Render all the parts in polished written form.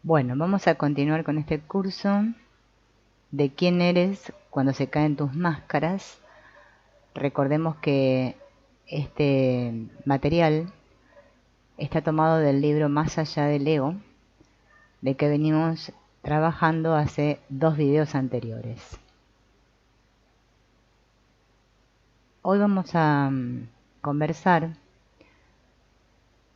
Bueno, vamos a continuar con este curso de quién eres cuando se caen tus máscaras. Recordemos que este material está tomado del libro Más allá del ego, de que venimos trabajando hace 2 videos anteriores. Hoy vamos a conversar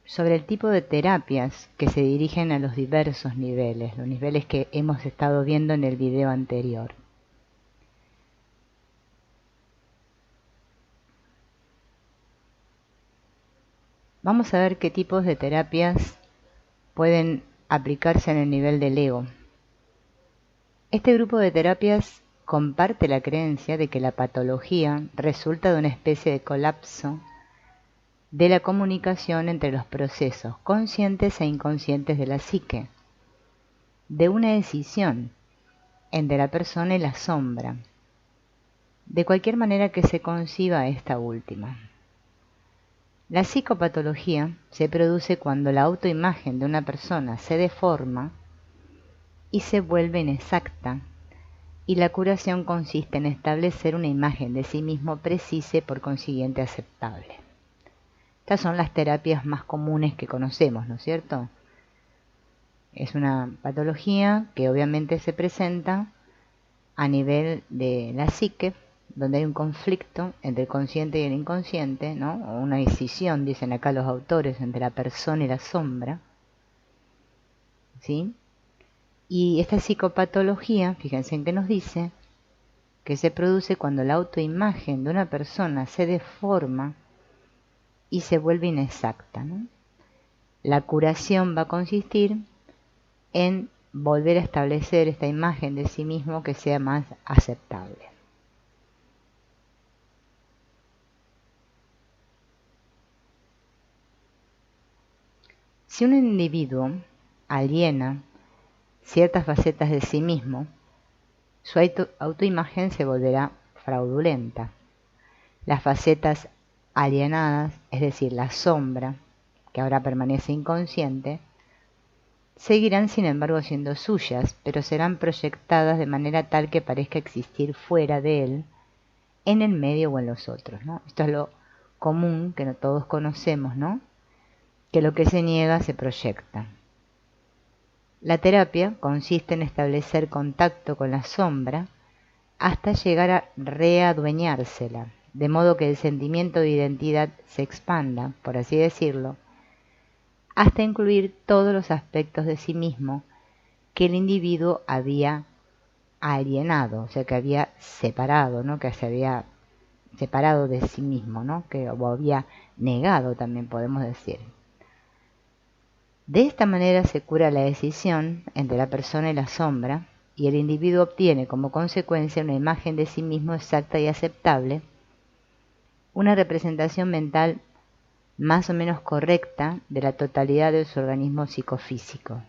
sobre el tipo de terapias que se dirigen a los diversos niveles, los niveles que hemos estado viendo en el video anterior. Vamos a ver qué tipos de terapias pueden aplicarse en el nivel del ego. Este grupo de terapias comparte la creencia de que la patología resulta de una especie de colapso de la comunicación entre los procesos conscientes e inconscientes de la psique, de una decisión entre la persona y la sombra, de cualquier manera que se conciba esta última. La psicopatología se produce cuando la autoimagen de una persona se deforma y se vuelve inexacta, y la curación consiste en establecer una imagen de sí mismo precisa y por consiguiente aceptable. Estas son las terapias más comunes que conocemos, ¿no es cierto? Es una patología que obviamente se presenta a nivel de la psique, donde hay un conflicto entre el consciente y el inconsciente, ¿no? O una decisión, dicen acá los autores, entre la persona y la sombra, ¿sí? Y esta psicopatología, fíjense en que nos dice que se produce cuando la autoimagen de una persona se deforma y se vuelve inexacta, ¿no? La curación va a consistir en volver a establecer esta imagen de sí mismo que sea más aceptable. Si un individuo aliena ciertas facetas de sí mismo, su autoimagen se volverá fraudulenta. Las facetas alienadas, es decir, la sombra, que ahora permanece inconsciente, seguirán sin embargo siendo suyas, pero serán proyectadas de manera tal que parezca existir fuera de él, en el medio o en los otros, ¿no? Esto es lo común que no todos conocemos, ¿no? Que lo que se niega se proyecta. La terapia consiste en establecer contacto con la sombra hasta llegar a readueñársela, de modo que el sentimiento de identidad se expanda, por así decirlo, hasta incluir todos los aspectos de sí mismo que el individuo había alienado, o sea, que había separado, ¿no? Que se había separado de sí mismo, ¿no? Que o había negado, también podemos decir. De esta manera se cura la decisión entre la persona y la sombra, y el individuo obtiene como consecuencia una imagen de sí mismo exacta y aceptable, una representación mental más o menos correcta de la totalidad de su organismo psicofísico.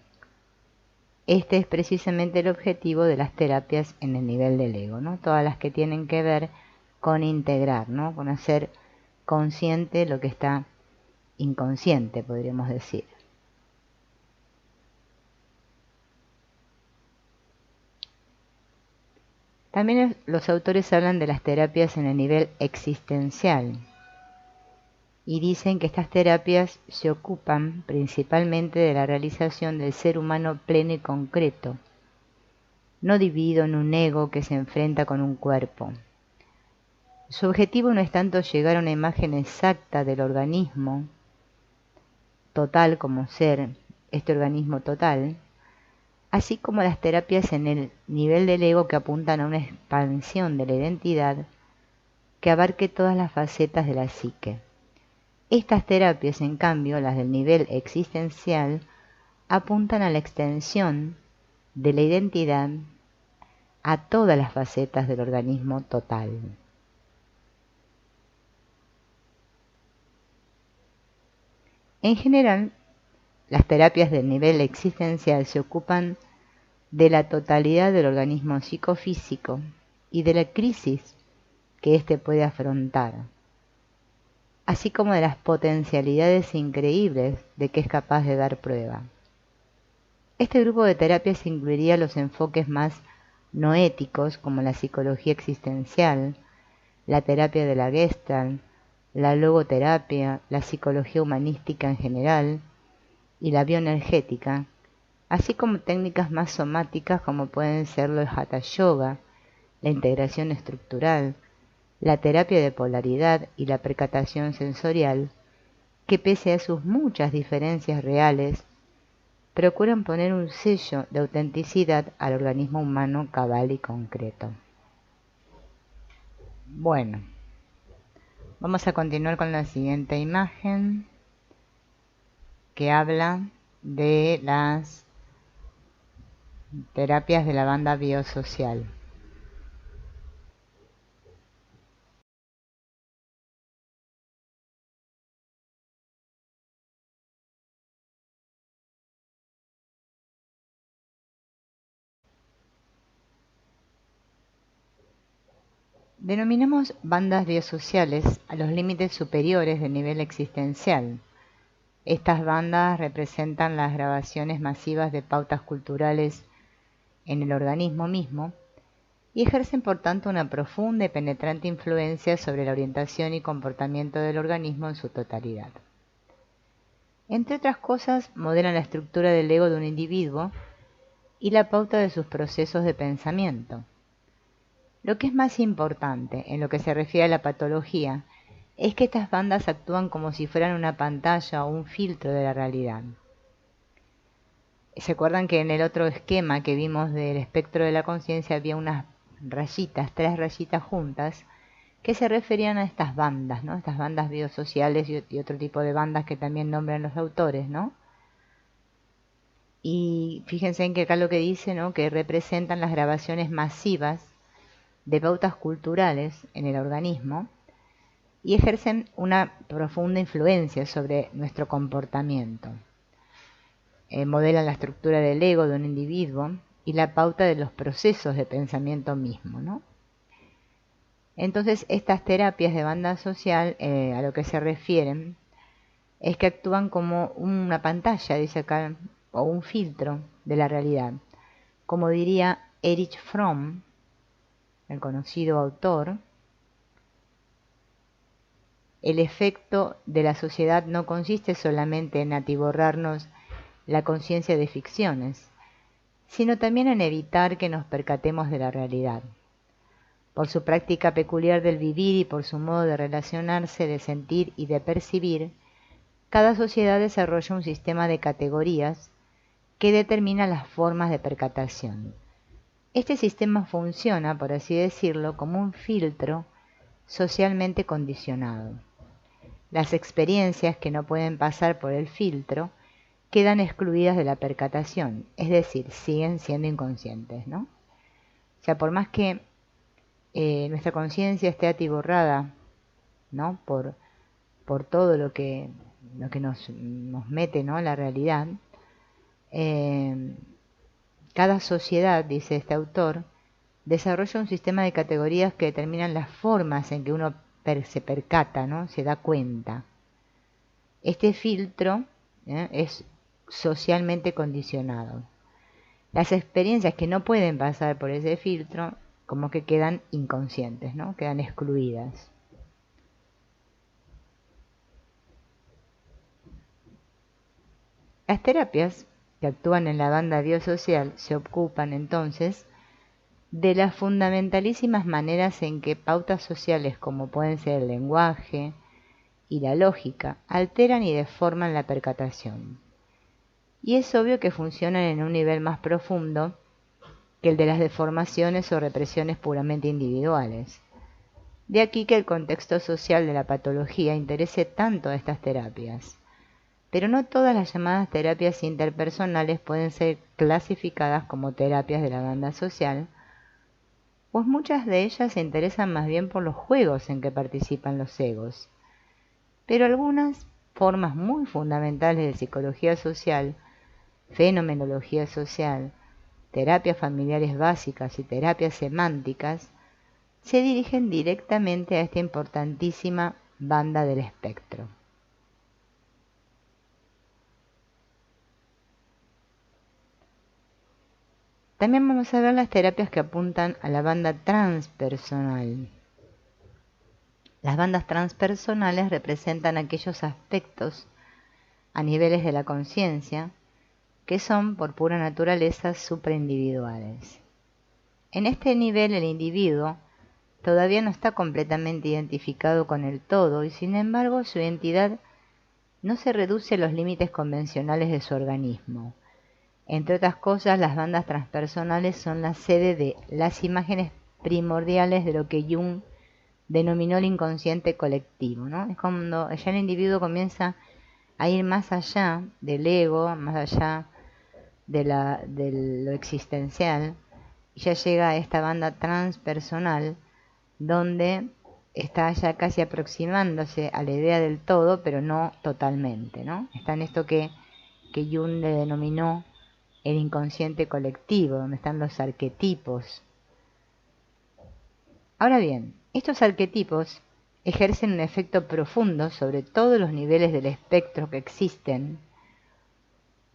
Este es precisamente el objetivo de las terapias en el nivel del ego, ¿no? Todas las que tienen que ver con integrar, ¿no? Con hacer consciente lo que está inconsciente, podríamos decir. También los autores hablan de las terapias en el nivel existencial y dicen que estas terapias se ocupan principalmente de la realización del ser humano pleno y concreto, no dividido en un ego que se enfrenta con un cuerpo. Su objetivo no es tanto llegar a una imagen exacta del organismo total como ser, este organismo total, así como las terapias en el nivel del ego que apuntan a una expansión de la identidad que abarque todas las facetas de la psique. Estas terapias, en cambio, las del nivel existencial, apuntan a la extensión de la identidad a todas las facetas del organismo total. En general, las terapias del nivel existencial se ocupan de la totalidad del organismo psicofísico y de la crisis que éste puede afrontar, así como de las potencialidades increíbles de que es capaz de dar prueba. Este grupo de terapias incluiría los enfoques más no éticos, como la psicología existencial, la terapia de la Gestalt, la logoterapia, la psicología humanística en general y la bioenergética, así como técnicas más somáticas como pueden ser los Hatha Yoga, la integración estructural, la terapia de polaridad y la percatación sensorial, que pese a sus muchas diferencias reales, procuran poner un sello de autenticidad al organismo humano cabal y concreto. Bueno, vamos a continuar con la siguiente imagen que habla de las terapias de la banda biosocial. Denominamos bandas biosociales a los límites superiores del nivel existencial. Estas bandas representan las grabaciones masivas de pautas culturales en el organismo mismo y ejercen por tanto una profunda y penetrante influencia sobre la orientación y comportamiento del organismo en su totalidad. Entre otras cosas, modelan la estructura del ego de un individuo y la pauta de sus procesos de pensamiento. Lo que es más importante en lo que se refiere a la patología es que estas bandas actúan como si fueran una pantalla o un filtro de la realidad. ¿Se acuerdan que en el otro esquema que vimos del espectro de la conciencia había unas rayitas, 3 rayitas juntas, que se referían a estas bandas, ¿no? Estas bandas biosociales y otro tipo de bandas que también nombran los autores, ¿no? Y fíjense en que acá lo que dice, ¿no? Que representan las grabaciones masivas de pautas culturales en el organismo y ejercen una profunda influencia sobre nuestro comportamiento. Modelan la estructura del ego de un individuo y la pauta de los procesos de pensamiento mismo, ¿no? Entonces, estas terapias de banda social a lo que se refieren es que actúan como una pantalla, dice acá, o un filtro de la realidad. Como diría Erich Fromm, el conocido autor, el efecto de la sociedad no consiste solamente en atiborrarnos la conciencia de ficciones, sino también en evitar que nos percatemos de la realidad. Por su práctica peculiar del vivir y por su modo de relacionarse, de sentir y de percibir, cada sociedad desarrolla un sistema de categorías que determina las formas de percatación. Este sistema funciona, por así decirlo, como un filtro socialmente condicionado. Las experiencias que no pueden pasar por el filtro quedan excluidas de la percatación, es decir, siguen siendo inconscientes, ¿no? O sea, por más que nuestra conciencia esté atiborrada, ¿no? por todo lo que nos mete, ¿no? La realidad, cada sociedad, dice este autor, desarrolla un sistema de categorías que determinan las formas en que uno se percata, ¿no? Se da cuenta. Este filtro es socialmente condicionado. Las experiencias que no pueden pasar por ese filtro como que quedan inconscientes, ¿no? Quedan excluidas. Las terapias que actúan en la banda biosocial se ocupan entonces de las fundamentalísimas maneras en que pautas sociales como pueden ser el lenguaje y la lógica alteran y deforman la percatación. Y es obvio que funcionan en un nivel más profundo que el de las deformaciones o represiones puramente individuales. De aquí que el contexto social de la patología interese tanto a estas terapias. Pero no todas las llamadas terapias interpersonales pueden ser clasificadas como terapias de la banda social, pues muchas de ellas se interesan más bien por los juegos en que participan los egos. Pero algunas formas muy fundamentales de psicología social, fenomenología social, terapias familiares básicas y terapias semánticas, se dirigen directamente a esta importantísima banda del espectro. También vamos a ver las terapias que apuntan a la banda transpersonal. Las bandas transpersonales representan aquellos aspectos a niveles de la conciencia que son por pura naturaleza supraindividuales. En este nivel el individuo todavía no está completamente identificado con el todo y sin embargo su identidad no se reduce a los límites convencionales de su organismo. Entre otras cosas, las bandas transpersonales son la sede de las imágenes primordiales de lo que Jung denominó el inconsciente colectivo, ¿no? Es cuando ya el individuo comienza a ir más allá del ego, más allá de lo existencial, y ya llega a esta banda transpersonal, donde está ya casi aproximándose a la idea del todo, pero no totalmente, ¿no? Está en esto que Jung le denominó el inconsciente colectivo, donde están los arquetipos. Ahora bien, estos arquetipos ejercen un efecto profundo sobre todos los niveles del espectro que existen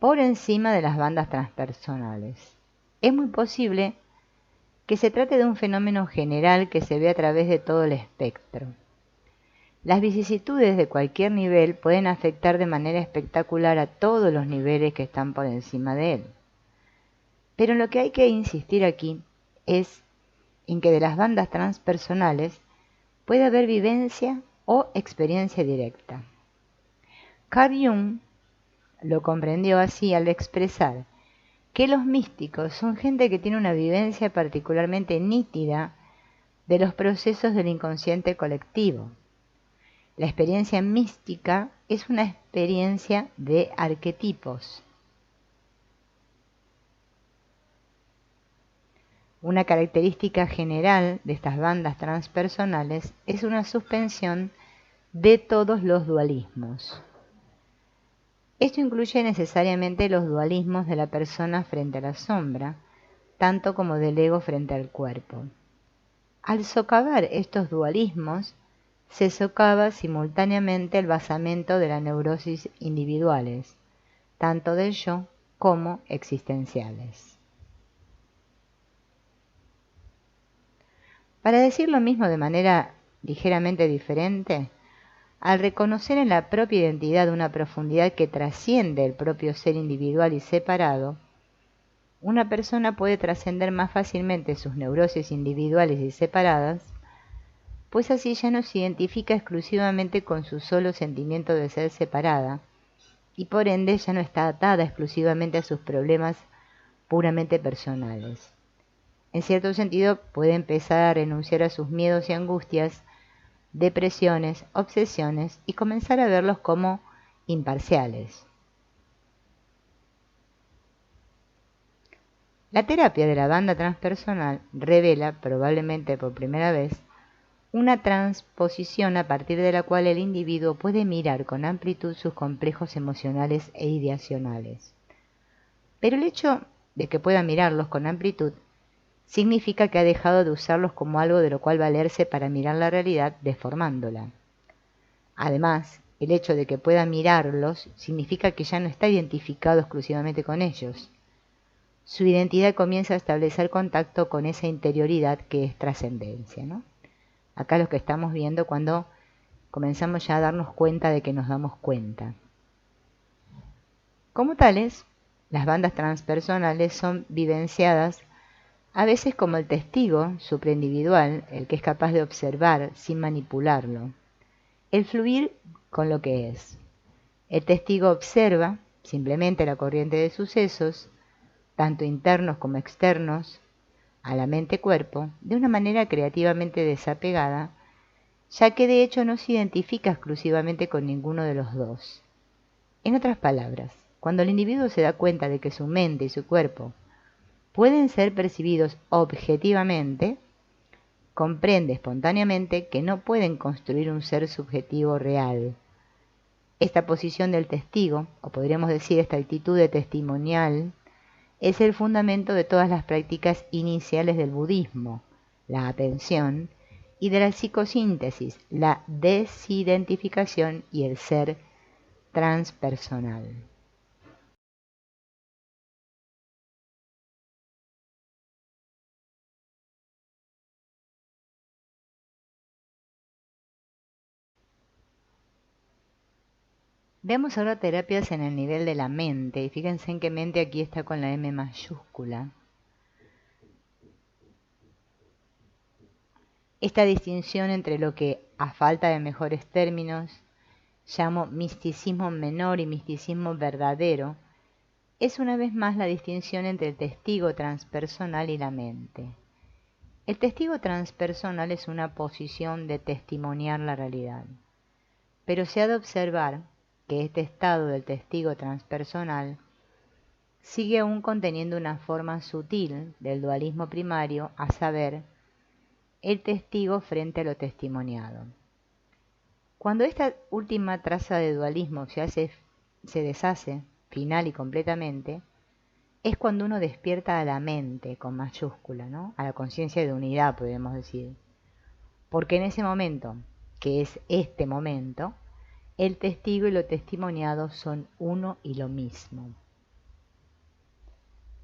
por encima de las bandas transpersonales. Es muy posible que se trate de un fenómeno general que se ve a través de todo el espectro. Las vicisitudes de cualquier nivel pueden afectar de manera espectacular a todos los niveles que están por encima de él. Pero lo que hay que insistir aquí es en que de las bandas transpersonales puede haber vivencia o experiencia directa. Carl Jung lo comprendió así al expresar que los místicos son gente que tiene una vivencia particularmente nítida de los procesos del inconsciente colectivo. La experiencia mística es una experiencia de arquetipos. Una característica general de estas bandas transpersonales es una suspensión de todos los dualismos. Esto incluye necesariamente los dualismos de la persona frente a la sombra, tanto como del ego frente al cuerpo. Al socavar estos dualismos, se socava simultáneamente el basamento de las neurosis individuales, tanto del yo como existenciales. Para decir lo mismo de manera ligeramente diferente, al reconocer en la propia identidad una profundidad que trasciende el propio ser individual y separado, una persona puede trascender más fácilmente sus neurosis individuales y separadas, pues así ya no se identifica exclusivamente con su solo sentimiento de ser separada, y por ende ya no está atada exclusivamente a sus problemas puramente personales. En cierto sentido, puede empezar a renunciar a sus miedos y angustias, depresiones, obsesiones y comenzar a verlos como imparciales. La terapia de la banda transpersonal revela, probablemente por primera vez, una transposición a partir de la cual el individuo puede mirar con amplitud sus complejos emocionales e ideacionales. Pero el hecho de que pueda mirarlos con amplitud significa que ha dejado de usarlos como algo de lo cual valerse para mirar la realidad deformándola. Además, el hecho de que pueda mirarlos significa que ya no está identificado exclusivamente con ellos. Su identidad comienza a establecer contacto con esa interioridad que es trascendencia, ¿no? Acá lo que estamos viendo cuando comenzamos ya a darnos cuenta de que nos damos cuenta. Como tales, las bandas transpersonales son vivenciadas a veces como el testigo supraindividual, el que es capaz de observar sin manipularlo, el fluir con lo que es. El testigo observa simplemente la corriente de sucesos, tanto internos como externos, a la mente-cuerpo, de una manera creativamente desapegada, ya que de hecho no se identifica exclusivamente con ninguno de los dos. En otras palabras, cuando el individuo se da cuenta de que su mente y su cuerpo pueden ser percibidos objetivamente, comprende espontáneamente que no pueden construir un ser subjetivo real. Esta posición del testigo, o podríamos decir esta actitud de testimonial, es el fundamento de todas las prácticas iniciales del budismo, la atención, y de la psicosíntesis, la desidentificación y el ser transpersonal. Veamos ahora terapias en el nivel de la mente. Y fíjense en qué mente aquí está con la M mayúscula. Esta distinción entre lo que, a falta de mejores términos, llamo misticismo menor y misticismo verdadero, es una vez más la distinción entre el testigo transpersonal y la mente. El testigo transpersonal es una posición de testimoniar la realidad, pero se ha de observar que este estado del testigo transpersonal sigue aún conteniendo una forma sutil del dualismo primario, a saber, el testigo frente a lo testimoniado. Cuando esta última traza de dualismo se deshace final y completamente, es cuando uno despierta a la mente con mayúscula, ¿no? A la conciencia de unidad, podemos decir. Porque en ese momento, que es este momento, el testigo y lo testimoniado son uno y lo mismo.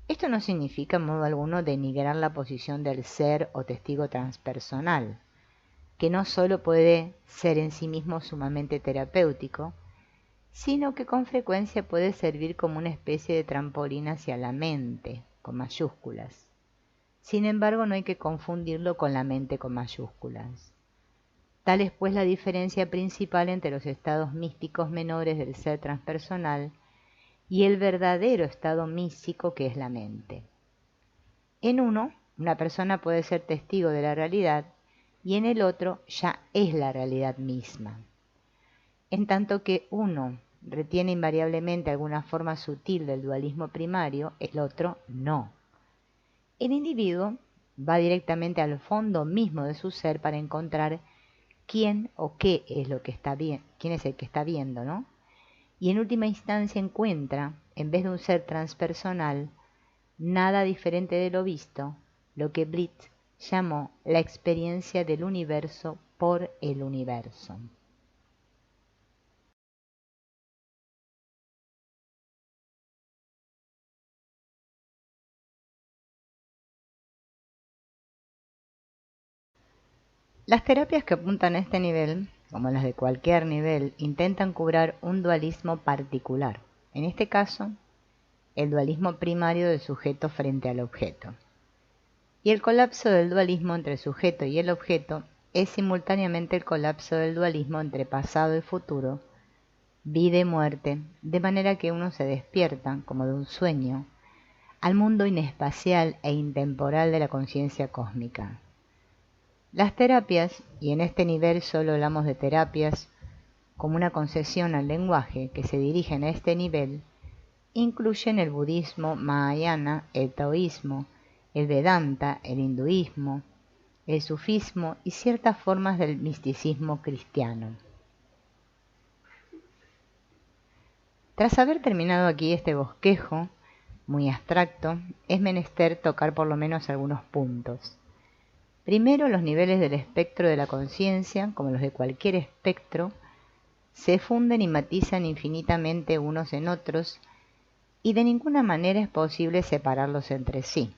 Esto no significa en modo alguno denigrar la posición del ser o testigo transpersonal, que no solo puede ser en sí mismo sumamente terapéutico, sino que con frecuencia puede servir como una especie de trampolín hacia la mente, con mayúsculas. Sin embargo, no hay que confundirlo con la mente con mayúsculas. Tal es pues la diferencia principal entre los estados místicos menores del ser transpersonal y el verdadero estado místico que es la mente. En uno, una persona puede ser testigo de la realidad y en el otro ya es la realidad misma. En tanto que uno retiene invariablemente alguna forma sutil del dualismo primario, el otro no. El individuo va directamente al fondo mismo de su ser para encontrar quién o qué es lo que está bien, quién es el que está viendo, ¿no? Y en última instancia encuentra, en vez de un ser transpersonal, nada diferente de lo visto, lo que Blitz llamó la experiencia del universo por el universo. Las terapias que apuntan a este nivel, como las de cualquier nivel, intentan cubrir un dualismo particular, en este caso, el dualismo primario del sujeto frente al objeto. Y el colapso del dualismo entre el sujeto y el objeto es simultáneamente el colapso del dualismo entre pasado y futuro, vida y muerte, de manera que uno se despierta, como de un sueño, al mundo inespacial e intemporal de la conciencia cósmica. Las terapias, y en este nivel solo hablamos de terapias como una concesión al lenguaje que se dirigen a este nivel, incluyen el budismo mahayana, el taoísmo, el vedanta, el hinduismo, el sufismo y ciertas formas del misticismo cristiano. Tras haber terminado aquí este bosquejo, muy abstracto, es menester tocar por lo menos algunos puntos. Primero, los niveles del espectro de la conciencia, como los de cualquier espectro, se funden y matizan infinitamente unos en otros, y de ninguna manera es posible separarlos entre sí.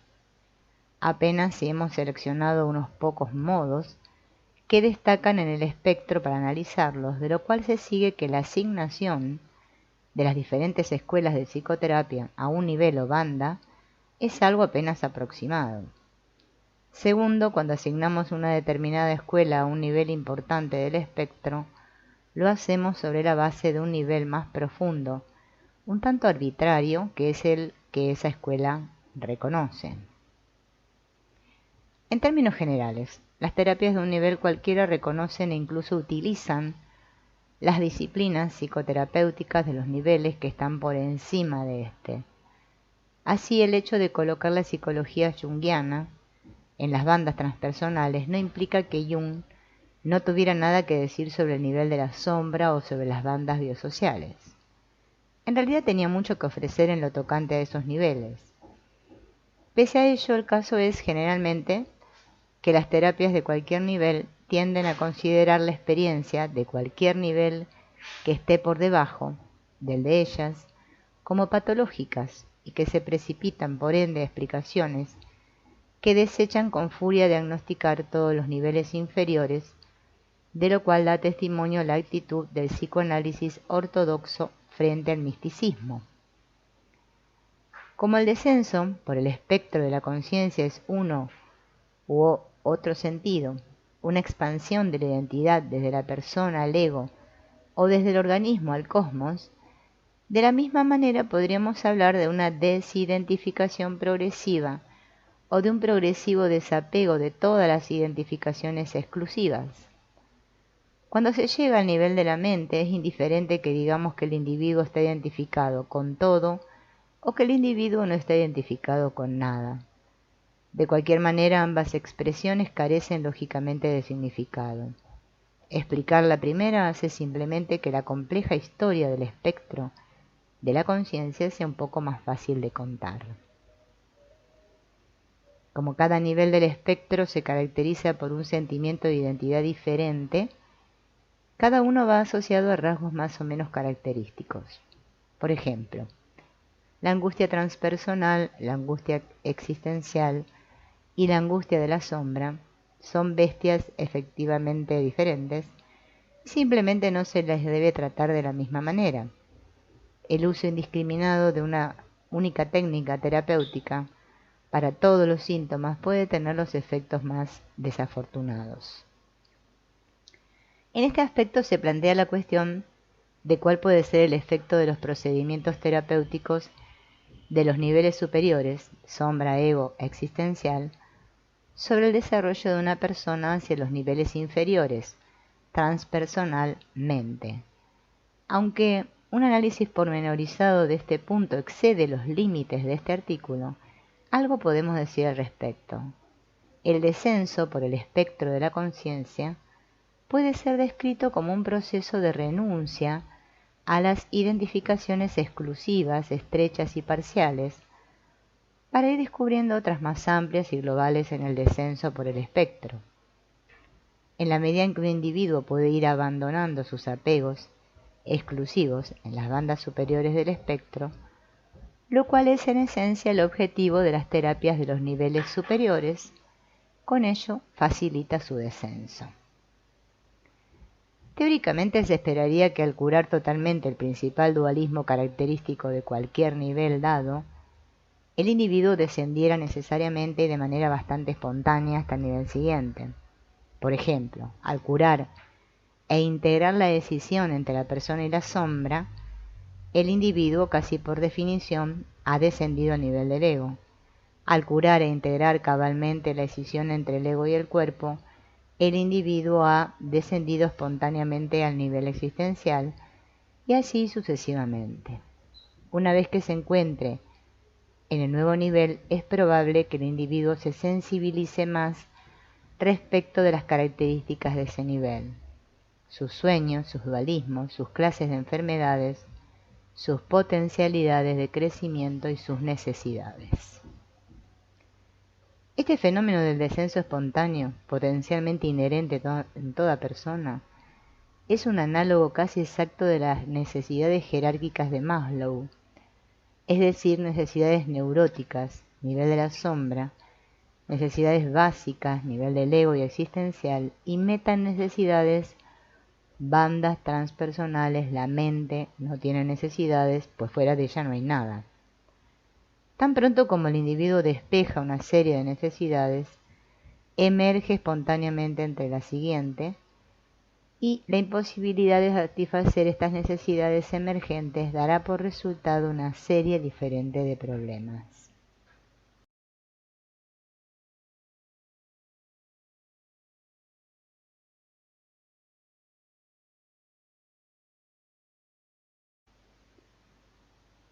Apenas si hemos seleccionado unos pocos modos que destacan en el espectro para analizarlos, de lo cual se sigue que la asignación de las diferentes escuelas de psicoterapia a un nivel o banda es algo apenas aproximado. Segundo, cuando asignamos una determinada escuela a un nivel importante del espectro, lo hacemos sobre la base de un nivel más profundo, un tanto arbitrario, que es el que esa escuela reconoce. En términos generales, las terapias de un nivel cualquiera reconocen e incluso utilizan las disciplinas psicoterapéuticas de los niveles que están por encima de este. Así, el hecho de colocar la psicología junguiana en las bandas transpersonales no implica que Jung no tuviera nada que decir sobre el nivel de la sombra o sobre las bandas biosociales. En realidad tenía mucho que ofrecer en lo tocante a esos niveles. Pese a ello, el caso es generalmente que las terapias de cualquier nivel tienden a considerar la experiencia de cualquier nivel que esté por debajo del de ellas como patológicas y que se precipitan por ende a explicaciones que desechan con furia diagnosticar todos los niveles inferiores, de lo cual da testimonio la actitud del psicoanálisis ortodoxo frente al misticismo. Como el descenso por el espectro de la conciencia es uno u otro sentido, una expansión de la identidad desde la persona al ego o desde el organismo al cosmos, de la misma manera podríamos hablar de una desidentificación progresiva o de un progresivo desapego de todas las identificaciones exclusivas. Cuando se llega al nivel de la mente, es indiferente que digamos que el individuo está identificado con todo o que el individuo no está identificado con nada. De cualquier manera, ambas expresiones carecen lógicamente de significado. Explicar la primera hace simplemente que la compleja historia del espectro de la conciencia sea un poco más fácil de contar. Como cada nivel del espectro se caracteriza por un sentimiento de identidad diferente, cada uno va asociado a rasgos más o menos característicos. Por ejemplo, la angustia transpersonal, la angustia existencial y la angustia de la sombra son bestias efectivamente diferentes y simplemente no se les debe tratar de la misma manera. El uso indiscriminado de una única técnica terapéutica para todos los síntomas puede tener los efectos más desafortunados. En este aspecto se plantea la cuestión de cuál puede ser el efecto de los procedimientos terapéuticos de los niveles superiores, sombra, ego, existencial, sobre el desarrollo de una persona hacia los niveles inferiores, transpersonal, mente. Aunque un análisis pormenorizado de este punto excede los límites de este artículo, algo podemos decir al respecto. El descenso por el espectro de la conciencia puede ser descrito como un proceso de renuncia a las identificaciones exclusivas, estrechas y parciales, para ir descubriendo otras más amplias y globales en el descenso por el espectro. En la medida en que un individuo puede ir abandonando sus apegos exclusivos en las bandas superiores del espectro, lo cual es en esencia el objetivo de las terapias de los niveles superiores, con ello facilita su descenso. Teóricamente se esperaría que al curar totalmente el principal dualismo característico de cualquier nivel dado, el individuo descendiera necesariamente y de manera bastante espontánea hasta el nivel siguiente. Por ejemplo, al curar e integrar la decisión entre la persona y la sombra, el individuo casi por definición ha descendido al nivel del ego. Al curar e integrar cabalmente la decisión entre el ego y el cuerpo, el individuo ha descendido espontáneamente al nivel existencial y así sucesivamente. Una vez que se encuentre en el nuevo nivel, es probable que el individuo se sensibilice más respecto de las características de ese nivel, sus sueños, sus dualismos, sus clases de enfermedades, sus potencialidades de crecimiento y sus necesidades. Este fenómeno del descenso espontáneo, potencialmente inherente en toda persona, es un análogo casi exacto de las necesidades jerárquicas de Maslow, es decir, necesidades neuróticas, nivel de la sombra, necesidades básicas, nivel del ego y existencial, y metanecesidades, bandas transpersonales, la mente no tiene necesidades, pues fuera de ella no hay nada. Tan pronto como el individuo despeja una serie de necesidades, emerge espontáneamente entre la siguiente, y la imposibilidad de satisfacer estas necesidades emergentes dará por resultado una serie diferente de problemas.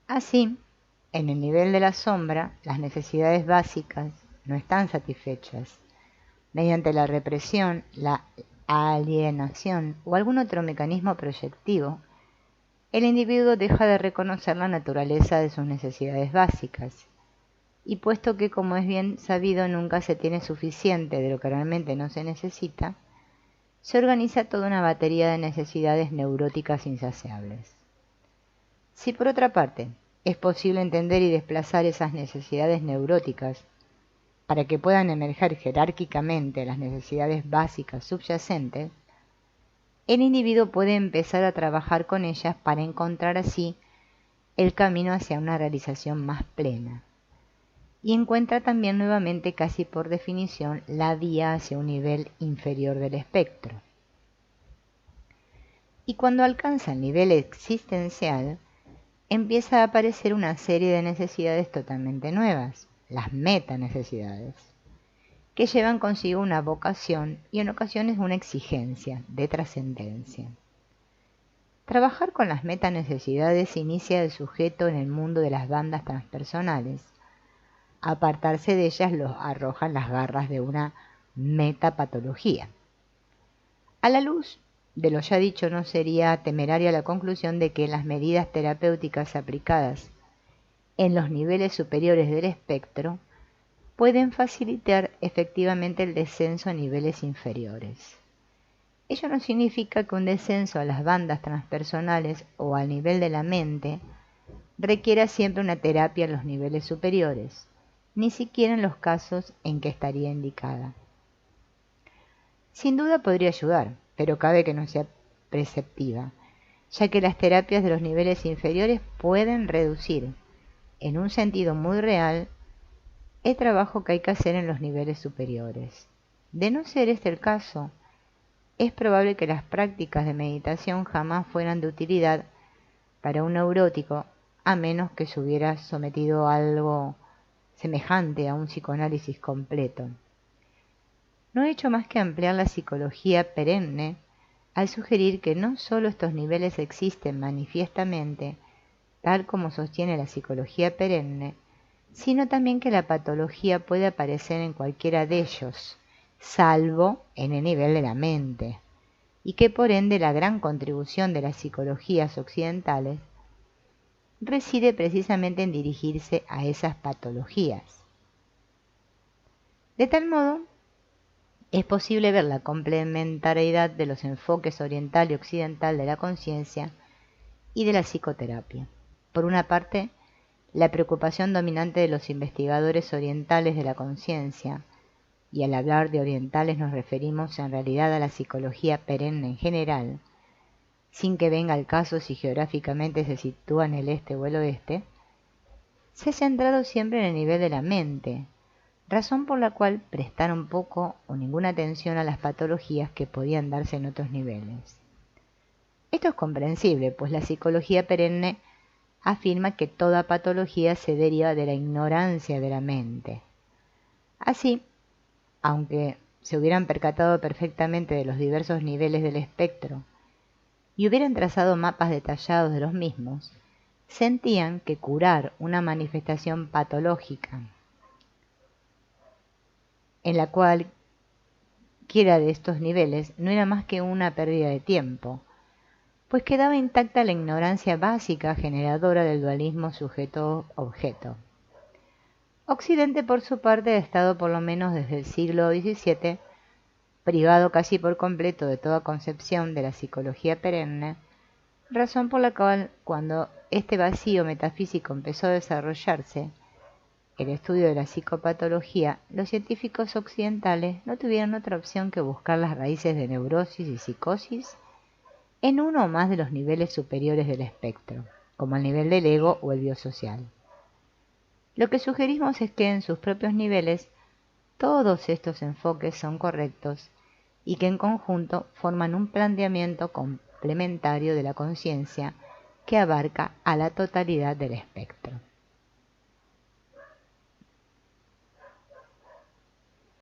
Así, en el nivel de la sombra, las necesidades básicas no están satisfechas. Mediante la represión, la alienación o algún otro mecanismo proyectivo, el individuo deja de reconocer la naturaleza de sus necesidades básicas. Y puesto que, como es bien sabido, nunca se tiene suficiente de lo que realmente no se necesita, se organiza toda una batería de necesidades neuróticas insaciables. Si por otra parte es posible entender y desplazar esas necesidades neuróticas para que puedan emerger jerárquicamente las necesidades básicas subyacentes, el individuo puede empezar a trabajar con ellas para encontrar así el camino hacia una realización más plena. Y encuentra también nuevamente, casi por definición, la vía hacia un nivel inferior del espectro. Y cuando alcanza el nivel existencial, empieza a aparecer una serie de necesidades totalmente nuevas, las metanecesidades, que llevan consigo una vocación y en ocasiones una exigencia de trascendencia. Trabajar con las metanecesidades inicia el sujeto en el mundo de las bandas transpersonales. Apartarse de ellas los arrojan las garras de una metapatología. A la luz de lo ya dicho, no sería temeraria la conclusión de que las medidas terapéuticas aplicadas en los niveles superiores del espectro pueden facilitar efectivamente el descenso a niveles inferiores. Ello no significa que un descenso a las bandas transpersonales o al nivel de la mente requiera siempre una terapia en los niveles superiores, ni siquiera en los casos en que estaría indicada. Sin duda podría ayudar, pero cabe que no sea preceptiva, ya que las terapias de los niveles inferiores pueden reducir, en un sentido muy real, el trabajo que hay que hacer en los niveles superiores. De no ser este el caso, es probable que las prácticas de meditación jamás fueran de utilidad para un neurótico, a menos que se hubiera sometido a algo semejante a un psicoanálisis completo. No he hecho más que ampliar la psicología perenne al sugerir que no solo estos niveles existen manifiestamente, tal como sostiene la psicología perenne, sino también que la patología puede aparecer en cualquiera de ellos, salvo en el nivel de la mente, y que por ende la gran contribución de las psicologías occidentales reside precisamente en dirigirse a esas patologías. De tal modo, es posible ver la complementariedad de los enfoques oriental y occidental de la conciencia y de la psicoterapia. Por una parte, la preocupación dominante de los investigadores orientales de la conciencia, y al hablar de orientales nos referimos en realidad a la psicología perenne en general, sin que venga al caso si geográficamente se sitúa en el este o el oeste, se ha centrado siempre en el nivel de la mente, razón por la cual prestaron poco o ninguna atención a las patologías que podían darse en otros niveles. Esto es comprensible, pues la psicología perenne afirma que toda patología se deriva de la ignorancia de la mente. Así, aunque se hubieran percatado perfectamente de los diversos niveles del espectro y hubieran trazado mapas detallados de los mismos, sentían que curar una manifestación patológica en la cual quiera de estos niveles no era más que una pérdida de tiempo, pues quedaba intacta la ignorancia básica generadora del dualismo sujeto-objeto. Occidente, por su parte, ha estado por lo menos desde el siglo XVII privado casi por completo de toda concepción de la psicología perenne, razón por la cual, cuando este vacío metafísico empezó a desarrollarse, el estudio de la psicopatología, los científicos occidentales no tuvieron otra opción que buscar las raíces de neurosis y psicosis en uno o más de los niveles superiores del espectro, como el nivel del ego o el biosocial. Lo que sugerimos es que en sus propios niveles todos estos enfoques son correctos y que en conjunto forman un planteamiento complementario de la conciencia que abarca a la totalidad del espectro.